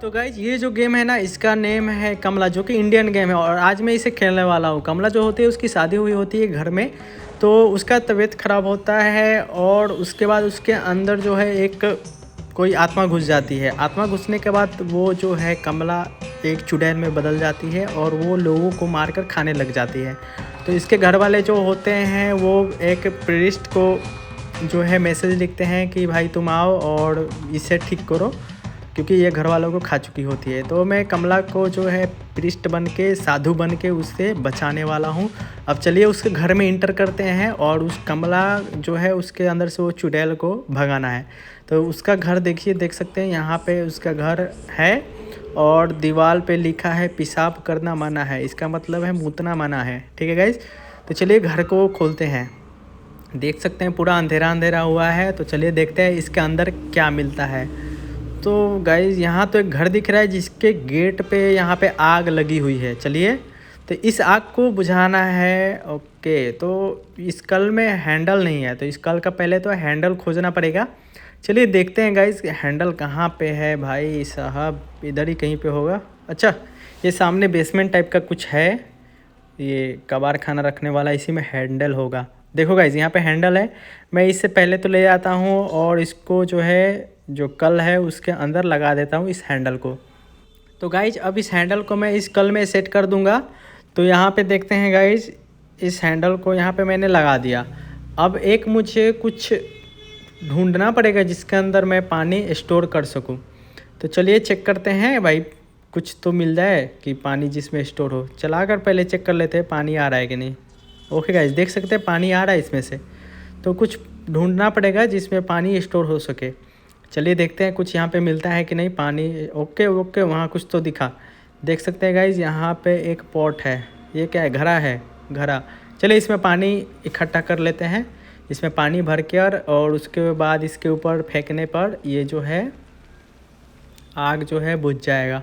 तो गाइज ये जो गेम है ना, इसका नेम है कमला, जो कि इंडियन गेम है और आज मैं इसे खेलने वाला हूँ। कमला जो होती है उसकी शादी हुई होती है घर में, तो उसका तबीयत ख़राब होता है और उसके बाद उसके अंदर जो है एक कोई आत्मा घुस जाती है। आत्मा घुसने के बाद वो जो है कमला एक चुड़ैल में बदल जाती है और वो लोगों को मारकर खाने लग जाती है। तो इसके घर वाले जो होते हैं वो एक प्रीस्ट को जो है मैसेज लिखते हैं कि भाई तुम आओ और इसे ठीक करो, क्योंकि ये घर वालों को खा चुकी होती है। तो मैं कमला को जो है प्रीस्ट बन के, साधु बन के उससे बचाने वाला हूँ। अब चलिए उसके घर में इंटर करते हैं और उस कमला जो है उसके अंदर से वो चुड़ैल को भगाना है। तो उसका घर देखिए, देख सकते हैं यहाँ पे उसका घर है और दीवार पे लिखा है पेशाब करना मना है। इसका मतलब है मूतना मना है। ठीक है गाइज, तो चलिए घर को खोलते हैं। देख सकते हैं पूरा अंधेरा अंधेरा हुआ है। तो चलिए देखते हैं इसके अंदर क्या मिलता है। तो गाइज़ यहाँ तो एक घर दिख रहा है जिसके गेट पे यहाँ पे आग लगी हुई है। चलिए तो इस आग को बुझाना है। ओके, तो इस कल में हैंडल नहीं है, तो इस कल का पहले तो हैंडल खोजना पड़ेगा। चलिए देखते हैं गाइज़ हैंडल कहाँ पे है। भाई साहब इधर ही कहीं पे होगा। अच्छा, ये सामने बेसमेंट टाइप का कुछ है, ये कबाड़ खाना रखने वाला, इसी में हैंडल होगा। देखो गाइज़ यहाँ पे हैंडल है। मैं इससे पहले तो ले आता हूँ और इसको जो है जो कल है उसके अंदर लगा देता हूँ इस हैंडल को। तो गाइज़ अब इस हैंडल को मैं इस कल में सेट कर दूँगा। तो यहाँ पे देखते हैं गाइज़, इस हैंडल को यहाँ पे मैंने लगा दिया। अब एक मुझे कुछ ढूंढना पड़ेगा जिसके अंदर मैं पानी स्टोर कर सकूँ। तो चलिए चेक करते हैं भाई, कुछ तो मिल जाए कि पानी जिसमें स्टोर हो। चला कर पहले चेक कर लेते हैं पानी आ रहा है कि नहीं। ओके गाइस, देख सकते हैं पानी आ रहा है इसमें से। तो कुछ ढूंढना पड़ेगा जिसमें पानी स्टोर हो सके। चलिए देखते हैं कुछ यहाँ पे मिलता है कि नहीं पानी। ओके ओके, वहाँ कुछ तो दिखा। देख सकते हैं गाइस यहाँ पे एक पॉट है। ये क्या है? घड़ा है, घड़ा। चलिए इसमें पानी इकट्ठा कर लेते हैं। इसमें पानी भर कर और उसके बाद इसके ऊपर फेंकने पर ये जो है आग जो है बुझ जाएगा।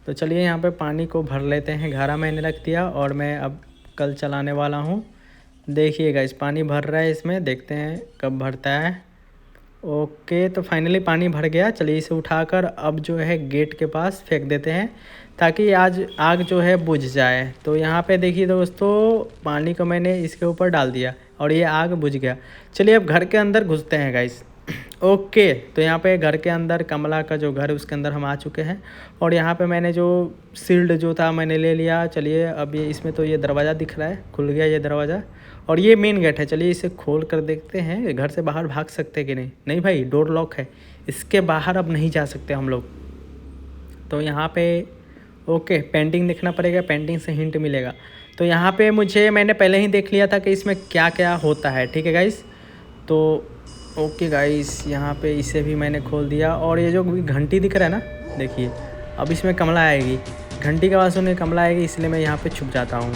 तो चलिए यहाँ पे पानी को भर लेते हैं। घड़ा मैंने रख दिया और मैं अब कल चलाने वाला हूँ। देखिएगा इस पानी भर रहा है इसमें, देखते हैं कब भरता है। ओके, तो फाइनली पानी भर गया। चलिए इसे उठाकर अब जो है गेट के पास फेंक देते हैं ताकि आज आग जो है बुझ जाए। तो यहाँ पे देखिए दोस्तों, पानी को मैंने इसके ऊपर डाल दिया और ये आग बुझ गया। चलिए अब घर के अंदर घुसते हैं गाइस। ओके, तो यहाँ पे घर के अंदर कमला का जो घर है उसके अंदर हम आ चुके हैं और यहाँ पे मैंने जो शील्ड जो था मैंने ले लिया। चलिए अब ये इसमें तो ये दरवाज़ा दिख रहा है, खुल गया ये दरवाज़ा और ये मेन गेट है। चलिए इसे खोल कर देखते हैं घर से बाहर भाग सकते हैं कि नहीं। नहीं भाई, डोर लॉक है, इसके बाहर अब नहीं जा सकते हम लोग। तो यहाँ पे ओके, पेंटिंग देखना पड़ेगा, पेंटिंग से हिंट मिलेगा। तो यहाँ पे मैंने पहले ही देख लिया था कि इसमें क्या क्या होता है। ठीक है गाइस, तो ओके गाइस यहाँ पे इसे भी मैंने खोल दिया और ये जो घंटी दिख रहा है ना, देखिए अब इसमें कमला आएगी। घंटी की आवाज़ सुन के कमला आएगी, इसलिए मैं यहाँ पे छुप जाता हूँ।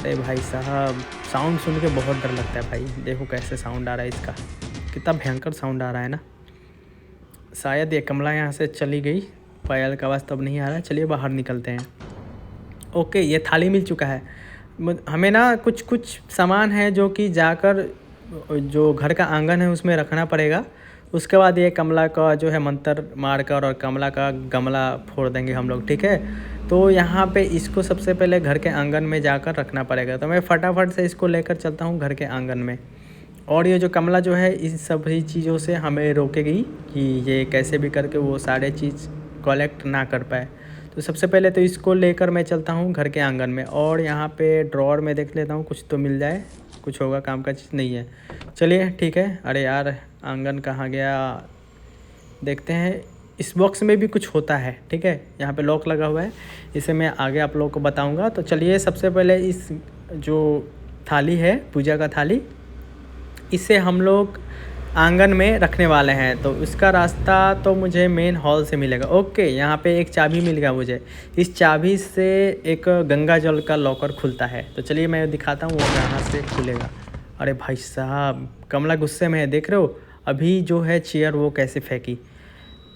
अरे भाई साहब, साउंड सुन के बहुत डर लगता है भाई। देखो कैसे साउंड आ रहा है इसका, कितना भयंकर साउंड आ रहा है ना। शायद ये कमला यहाँ से चली गई, पायल का आवाज़ तब नहीं आ रहा है। चलिए बाहर निकलते हैं। ओके, ये थाली मिल चुका है हमें ना। कुछ कुछ सामान है जो कि जाकर जो घर का आंगन है उसमें रखना पड़ेगा। उसके बाद ये कमला का जो है मंत्र मार कर और कमला का गमला फोड़ देंगे हम लोग। ठीक है, तो यहाँ पे इसको सबसे पहले घर के आंगन में जाकर रखना पड़ेगा। तो मैं फटाफट से इसको लेकर चलता हूँ घर के आंगन में। और ये जो कमला जो है इन सभी चीज़ों से हमें रोकेगी कि ये कैसे भी करके वो सारे चीज़ कलेक्ट ना कर पाए। तो सबसे पहले तो इसको लेकर मैं चलता हूँ घर के आंगन में और यहाँ पे ड्रॉअर में देख लेता हूँ कुछ तो मिल जाए, कुछ होगा काम का चीज़ नहीं है। चलिए ठीक है। अरे यार, आंगन कहाँ गया, देखते हैं। इस बॉक्स में भी कुछ होता है। ठीक है, यहाँ पे लॉक लगा हुआ है, इसे मैं आगे आप लोगों को बताऊँगा। तो चलिए सबसे पहले इस जो थाली है, पूजा का थाली, इसे हम लोग आंगन में रखने वाले हैं। तो उसका रास्ता तो मुझे मेन हॉल से मिलेगा। ओके, यहाँ पे एक चाबी मिल गया मुझे। इस चाबी से एक गंगा जल का लॉकर खुलता है। तो चलिए मैं दिखाता हूँ वो कहाँ से खुलेगा। अरे भाई साहब, कमला गुस्से में है, देख रहे हो अभी जो है चेयर वो कैसे फेंकी।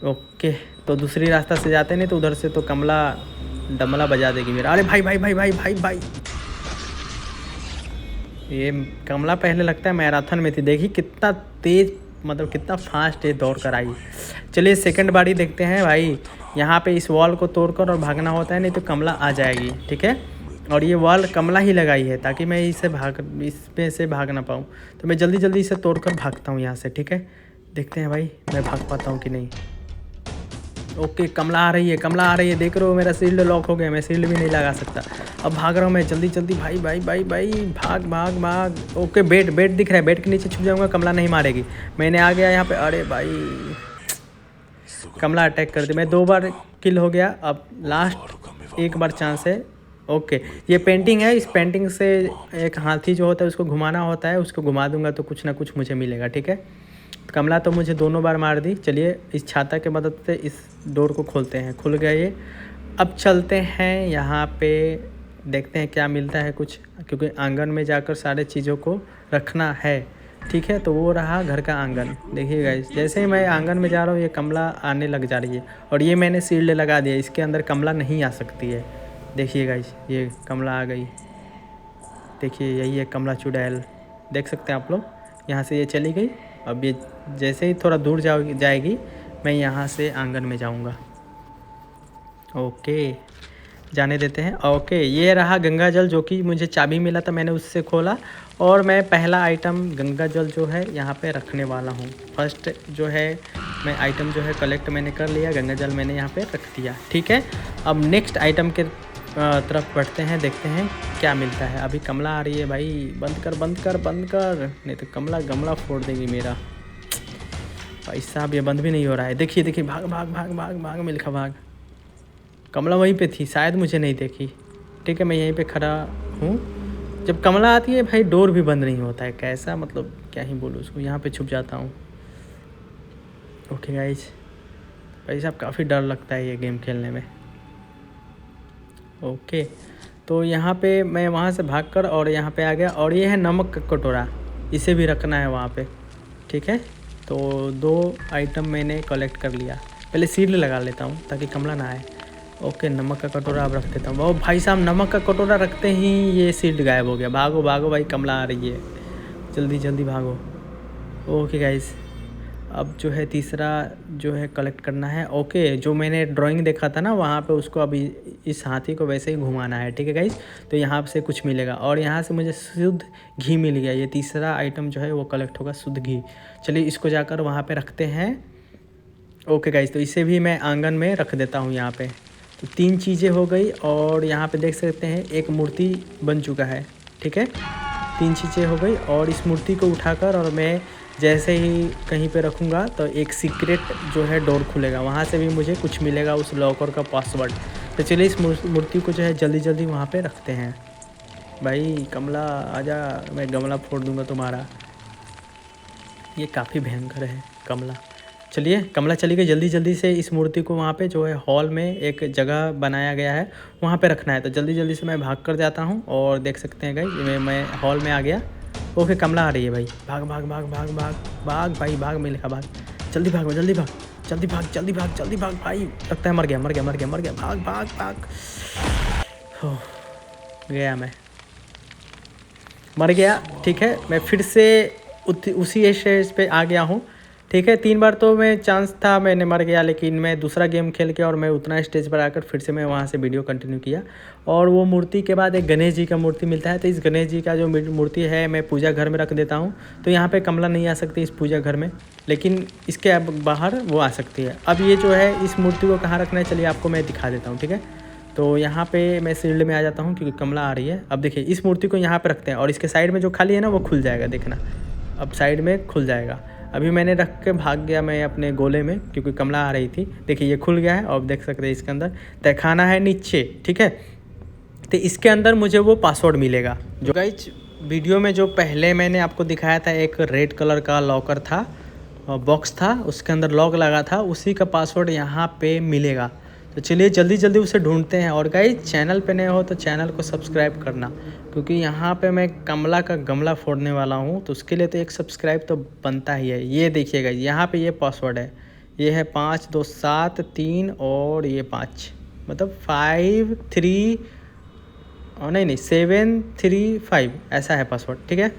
ओके, तो दूसरी रास्ता से जाते नहीं तो उधर से तो कमला डमला बजा देगी मेरा। अरे भाई भाई भाई भाई भाई भाई, ये कमला पहले लगता है मैराथन में थी। देखिए कितना तेज़, मतलब कितना फास्ट ये दौड़ कर आई। चलिए सेकंड बारी देखते हैं भाई। यहाँ पे इस वॉल को तोड़कर और भागना होता है, नहीं तो कमला आ जाएगी, ठीक है। और ये वॉल कमला ही लगाई है ताकि मैं इस पे से भाग ना पाऊँ। तो मैं जल्दी जल्दी इसे तोड़कर भागता हूँ यहाँ से, ठीक है। देखते हैं भाई मैं भाग पाता हूँ कि नहीं। ओके, कमला आ रही है, कमला आ रही है, देख रहे हो मेरा शील्ड लॉक हो गया, मैं शील्ड भी नहीं लगा सकता। अब भाग रहा हूँ मैं जल्दी जल्दी, भाई भाई भाई भाई भाग भाग भाग। ओके, बेड दिख रहा है, बेड के नीचे छुप जाऊँगा, कमला नहीं मारेगी। मैंने आ गया यहाँ पे, अरे भाई कमला अटैक कर दी। मैं 2 बार किल हो गया, अब लास्ट एक बार चांस है। ओके, ये पेंटिंग है, इस पेंटिंग से एक हाथी जो होता है उसको घुमाना होता है, उसको घुमा दूंगा तो कुछ ना कुछ मुझे मिलेगा, ठीक है। कमला तो मुझे दोनों बार मार दी। चलिए इस छाता के मदद से इस डोर को खोलते हैं, खुल गया ये। अब चलते हैं यहाँ पे, देखते हैं क्या मिलता है कुछ, क्योंकि आंगन में जाकर सारे चीज़ों को रखना है, ठीक है। तो वो रहा घर का आंगन। देखिए गाइस, जैसे ही मैं आंगन में जा रहा हूँ ये कमला आने लग जा रही है, और ये मैंने शील्ड लगा दिया, इसके अंदर कमला नहीं आ सकती है। देखिए गाइस, ये कमला आ गई, देखिए यही है कमला चुड़ैल, देख सकते हैं आप लोग। यहाँ से ये चली गई। अब ये जैसे ही थोड़ा दूर जाएगी मैं यहाँ से आंगन में जाऊँगा। ओके, जाने देते हैं। ओके, ये रहा गंगा जल, जो कि मुझे चाबी मिला था, मैंने उससे खोला, और मैं पहला आइटम गंगा जल जो है यहाँ पे रखने वाला हूँ। फर्स्ट जो है मैं आइटम जो है कलेक्ट मैंने कर लिया, गंगा जल मैंने यहाँ पे रख दिया, ठीक है। अब नेक्स्ट आइटम के तरफ बढ़ते हैं, देखते हैं क्या मिलता है। अभी कमला आ रही है भाई, बंद कर बंद कर बंद कर, नहीं तो कमला गमला फोड़ देगी मेरा। भाई साहब ये बंद भी नहीं हो रहा है। देखिए देखिए, भाग भाग भाग भाग भाग मिल्खा भाग। कमला वहीं पे थी, शायद मुझे नहीं देखी, ठीक है। मैं यहीं पे खड़ा हूँ। जब कमला आती है भाई डोर भी बंद नहीं होता है, कैसा मतलब क्या ही बोलूँ उसको। यहाँ पे छुप जाता हूँ। ओके गाइस, भाई साहब काफ़ी डर लगता है ये गेम खेलने में। ओके, तो यहाँ पे मैं वहाँ से भागकर और यहाँ पे आ गया, और ये है नमक का कटोरा, इसे भी रखना है वहाँ पे, ठीक है। तो 2 आइटम मैंने कलेक्ट कर लिया। पहले सील लगा लेता हूँ ताकि कमला ना आए। ओके, नमक का कटोरा अब रख देता हूँ। ओ भाई साहब, नमक का कटोरा रखते ही ये सील्ड गायब हो गया। भागो भागो भाई, कमला आ रही है, जल्दी जल्दी भागो। ओके गाइस, अब जो है तीसरा जो है कलेक्ट करना है। ओके, जो मैंने ड्राइंग देखा था ना वहाँ पे, उसको अभी इस हाथी को वैसे ही घुमाना है, ठीक है गाइस। तो यहाँ से कुछ मिलेगा, और यहाँ से मुझे शुद्ध घी मिल गया। ये तीसरा आइटम जो है वो कलेक्ट होगा, शुद्ध घी। चलिए इसको जाकर वहाँ पे रखते हैं। ओके गाइस, तो इसे भी मैं आंगन में रख देता हूँ यहाँ पे। तो 3 चीज़ें हो गई, और यहाँ पे देख सकते हैं एक मूर्ति बन चुका है, ठीक है। 3 चीज़ें हो गई, और इस मूर्ति को उठाकर और मैं जैसे ही कहीं पे रखूँगा तो एक सीक्रेट जो है डोर खुलेगा, वहाँ से भी मुझे कुछ मिलेगा, उस लॉकर का पासवर्ड। तो चलिए इस मूर्ति को जो है जल्दी जल्दी वहाँ पे रखते हैं। भाई कमला आजा, मैं गमला फोड़ दूँगा तुम्हारा। ये काफ़ी भयंकर है कमला। चलिए कमला चली गई, जल्दी जल्दी से इस मूर्ति को वहाँ पे जो है हॉल में एक जगह बनाया गया है वहाँ पे रखना है। तो जल्दी जल्दी से मैं भाग कर जाता हूँ, और देख सकते हैं गाइस मैं हॉल में आ गया। ओके, कमला आ रही है भाई, भाग भाग भाग भाग भाग भाग भाई भाग, मैं लिखा भाग, जल्दी भाग जल्दी भाग जल्दी भाग जल्दी भाग जल्दी भाग। भाई लगता है मर गया मर गया मर गया मर गया, भाग भाग भाग। हो गया, मैं मर गया, ठीक है। मैं फिर से उसी स्टेज पे आ गया हूँ, ठीक है। 3 बार तो मैं चांस था, मैंने मर गया, लेकिन मैं दूसरा गेम खेल के और मैं उतना स्टेज पर आकर फिर से मैं वहाँ से वीडियो कंटिन्यू किया। और वो मूर्ति के बाद एक गणेश जी का मूर्ति मिलता है। तो इस गणेश जी का जो मूर्ति है मैं पूजा घर में रख देता हूँ। तो यहाँ पे कमला नहीं आ सकती इस पूजा घर में, लेकिन इसके अब बाहर वो आ सकती है। अब ये जो है इस मूर्ति को कहाँ रखना है, चलिए आपको मैं दिखा देता हूँ, ठीक है। तो यहाँ पे मैं शील्ड में आ जाता हूँ क्योंकि कमला आ रही है। अब देखिए इस मूर्ति को यहाँ पे रखते हैं, और इसके साइड में जो खाली है ना वो खुल जाएगा, देखना अब साइड में खुल जाएगा। अभी मैंने रख के भाग गया मैं अपने गोले में, क्योंकि कमला आ रही थी। देखिए ये खुल गया है, और देख सकते हैं इसके अंदर तहखाना है नीचे, ठीक है। तो इसके अंदर मुझे वो पासवर्ड मिलेगा। जो गाइस वीडियो में जो पहले मैंने आपको दिखाया था, एक रेड कलर का लॉकर था, बॉक्स था, उसके अंदर लॉक लगा था, उसी का पासवर्ड यहाँ पे मिलेगा। तो चलिए जल्दी जल्दी उसे ढूंढते हैं। और गाइस चैनल पे नए हो तो चैनल को सब्सक्राइब करना, क्योंकि यहाँ पे मैं कमला का गमला फोड़ने वाला हूँ, तो उसके लिए तो एक सब्सक्राइब तो बनता ही है। ये देखिएगा यहाँ पे ये पासवर्ड है, ये है 5273 और ये 5, मतलब 53 नहीं 735 ऐसा है पासवर्ड, ठीक है।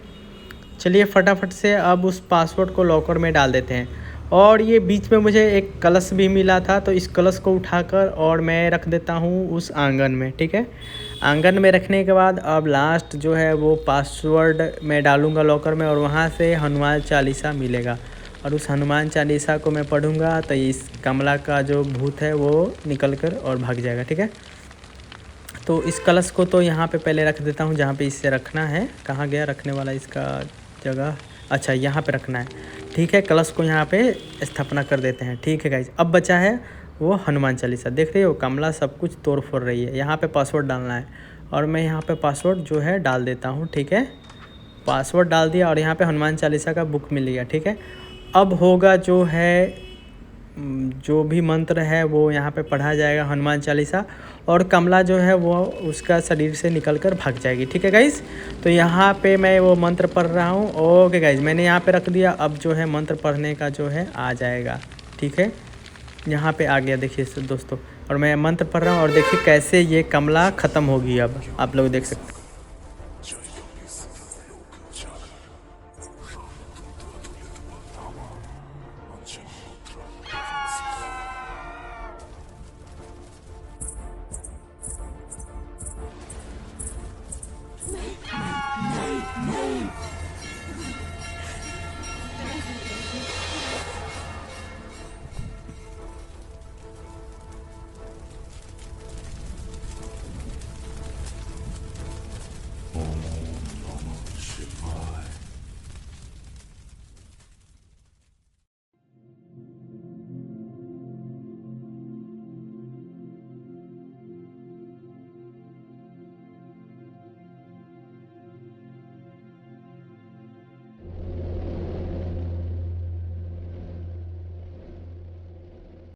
चलिए फटाफट से अब उस पासवर्ड को लॉकर में डाल देते हैं। और ये बीच में मुझे एक कलश भी मिला था, तो इस कलश को उठाकर और मैं रख देता हूँ उस आंगन में, ठीक है। आंगन में रखने के बाद अब लास्ट जो है वो पासवर्ड मैं डालूँगा लॉकर में, और वहाँ से हनुमान चालीसा मिलेगा, और उस हनुमान चालीसा को मैं पढ़ूँगा तो इस कमला का जो भूत है वो निकल कर और भाग जाएगा, ठीक है। तो इस कलश को तो यहाँ पे पहले रख देता हूँ जहाँ पे इसे रखना है। कहाँ गया रखने वाला इसका जगह, अच्छा यहाँ पे रखना है, ठीक है। कलश को यहाँ पे स्थापना कर देते हैं, ठीक है गाइज। अब बचा है वो हनुमान चालीसा। देख रहे हो कमला सब कुछ तोड़ फोड़ रही है। यहाँ पे पासवर्ड डालना है, और मैं यहाँ पे पासवर्ड जो है डाल देता हूँ, ठीक है। पासवर्ड डाल दिया और यहाँ पे हनुमान चालीसा का बुक मिल गया, ठीक है। अब होगा जो है जो भी मंत्र है वो यहाँ पे पढ़ा जाएगा हनुमान चालीसा, और कमला जो है वो उसका शरीर से निकल कर भाग जाएगी, ठीक है गाइज़। तो यहाँ पे मैं वो मंत्र पढ़ रहा हूँ। ओके गाइज़, मैंने यहाँ पे रख दिया। अब जो है मंत्र पढ़ने का जो है आ जाएगा, ठीक है। यहाँ पे आ गया देखिए दोस्तों, और मैं मंत्र पढ़ रहा हूँ, और देखिए कैसे ये कमला ख़त्म होगी। अब आप लोग देख सकते हैं।